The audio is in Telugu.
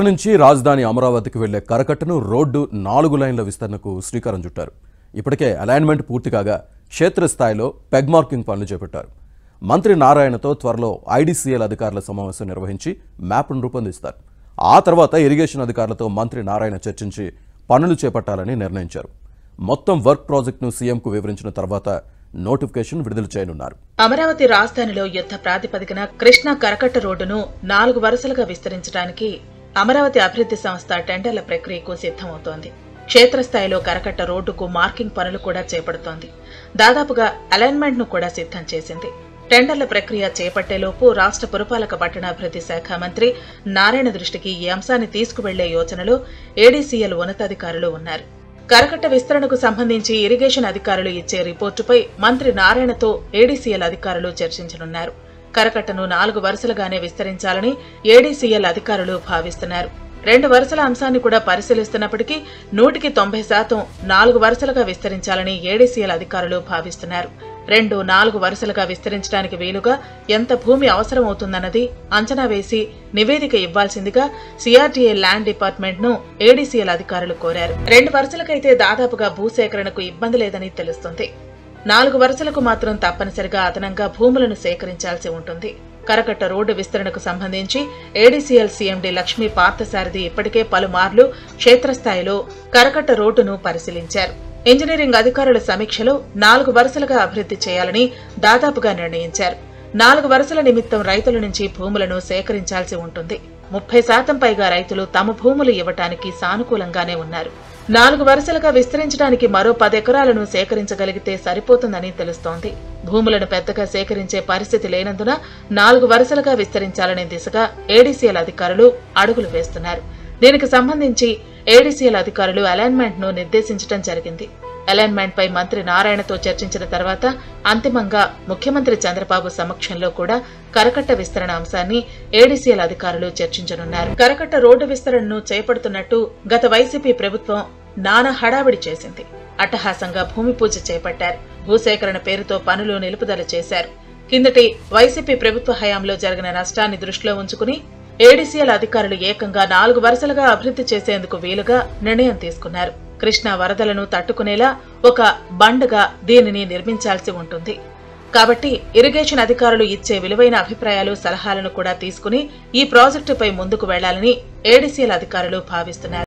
నుంచి రాజధాని అమరావతికి వెళ్లే కరకట్టను రోడ్డు 4 లైన్ల విస్తరణకు శ్రీకారం చుట్టారు. ఇప్పటికే అలైన్మెంట్ పూర్తి కాగా క్షేత్రస్థాయిలో పెగ్ మార్కింగ్ పనులు చేపట్టారు. మంత్రి నారాయణతో త్వరలో ఐడీసీఎల్ అధికారుల సమావేశం నిర్వహించి మ్యాప్ను రూపొందిస్తారు. ఆ తర్వాత ఇరిగేషన్ అధికారులతో మంత్రి నారాయణ చర్చించి పనులు చేపట్టాలని నిర్ణయించారు. మొత్తం వర్క్ ప్రాజెక్టును సీఎంకు వివరించిన తర్వాత నోటిఫికేషన్ విడుదల చేయనున్నారు. అమరావతి రాజధానిలో యుద్ధ ప్రాతిపదికన కృష్ణా కరకట్ట రోడ్డును 4 వరుసలుగా విస్తరించడానికి అమరావతి అభివృద్ధి సంస్థ టెండర్ల ప్రక్రియకు సిద్దమవుతోంది. క్షేత్రస్థాయిలో కరకట్ట రోడ్డుకు మార్కింగ్ పనులు కూడా చేపడుతోంది. దాదాపుగా అలైన్మెంట్ ను కూడా సిద్దం చేసింది. టెండర్ల ప్రక్రియ చేపట్టేలోపు రాష్ట్ర పురపాలక పట్టణాభివృద్ధి శాఖ మంత్రి నారాయణ దృష్టికి ఈ అంశాన్ని తీసుకువెళ్లే యోచనలో ఏడీసీఎల్ ఉన్నతాధికారులు ఉన్నారు. కరకట్ట విస్తరణకు సంబంధించి ఇరిగేషన్ అధికారులు ఇచ్చే రిపోర్టుపై మంత్రి నారాయణతో ఏడీసీఎల్ అధికారులు చర్చించనున్నారు. కరకట్టను 4 వరుసలుగానే విస్తరించాలని ఏడీసీఎల్ అధికారులు భావిస్తున్నారు. 2 వరుసల అంశాన్ని కూడా పరిశీలిస్తున్నప్పటికీ 100% 4 వరుసలుగా విస్తరించాలని ఏడీసీఎల్ అధికారులు భావిస్తున్నారు. 4 వరుసలుగా విస్తరించడానికి వీలుగా ఎంత భూమి అవసరమవుతుందన్నది అంచనా వేసి నివేదిక ఇవ్వాల్సిందిగా సిఆర్డీఏ ల్యాండ్ డిపార్ట్మెంట్ ను ఏడీసీఎల్ అధికారులు కోరారు. 2 వరుసలకైతే దాదాపుగా భూసేకరణకు ఇబ్బంది లేదని తెలుస్తుంది. 4 వరుసలకు మాత్రం తప్పనిసరిగా అదనంగా భూములను సేకరించాల్సి ఉంటుంది. కరకట్ట రోడ్డు విస్తరణకు సంబంధించి ఏడీసీఎల్ సీఎండీ లక్ష్మీ పార్థసారథి ఇప్పటికే పలుమార్లు క్షేత్రస్థాయిలో కరకట్ట రోడ్డును పరిశీలించారు. ఇంజనీరింగ్ అధికారుల సమీక్షలో 4 వరుసలుగా అభివృద్ధి చేయాలని దాదాపుగా నిర్ణయించారు. 4 వరుసల నిమిత్తం రైతుల నుంచి భూములను సేకరించాల్సి ఉంటుంది. 30% పైగా రైతులు తమ భూములు ఇవ్వటానికి సానుకూలంగానే ఉన్నారు. 4 వరుసలుగా విస్తరించడానికి మరో 10 ఎకరాలను సేకరించగలిగితే సరిపోతుందని తెలుస్తోంది. భూములను పెద్దగా సేకరించే పరిస్థితి లేనందున 4 వరుసలుగా విస్తరించాలనే దిశగా ఏడీసీఎల్ అధికారులు అడుగులు వేస్తున్నారు. దీనికి సంబంధించి ఏడీసీఎల్ అధికారులు అలైన్మెంట్ ను నిర్దేశించడం జరిగింది. అలైన్మెంట్ పై మంత్రి నారాయణతో చర్చించిన తర్వాత అంతిమంగా ముఖ్యమంత్రి చంద్రబాబు సమక్షంలో కూడా కరకట్ట విస్తరణ అంశాన్ని ఏడీసీఎల్ అధికారులు చర్చించనున్నారు. కరకట్ట రోడ్డు విస్తరణను చేపడుతున్నట్టు గత వైసీపీ ప్రభుత్వం నానా హడావిడి చేసింది. అట్టహాసంగా భూమి పూజ చేపట్టారు. భూసేకరణ పేరుతో పనులు నిలుపుదల చేశారు. కిందటి వైసీపీ ప్రభుత్వ హయాంలో జరిగిన నష్టాన్ని దృష్టిలో ఉంచుకుని ఏడీసీఎల్ అధికారులు ఏకంగా 4 వరుసలుగా అభివృద్ధి చేసేందుకు వీలుగా నిర్ణయం తీసుకున్నారు. కృష్ణా వరదలను తట్టుకునేలా ఒక బండ్గా దీనిని నిర్మించాల్సి ఉంటుంది. కాబట్టి ఇరిగేషన్ అధికారులు ఇచ్చే విలువైన అభిప్రాయాలు, సలహాలను కూడా తీసుకుని ఈ ప్రాజెక్టుపై ముందుకు వెళ్లాలని ఏడీసీఎల్ అధికారులు భావిస్తున్నారు.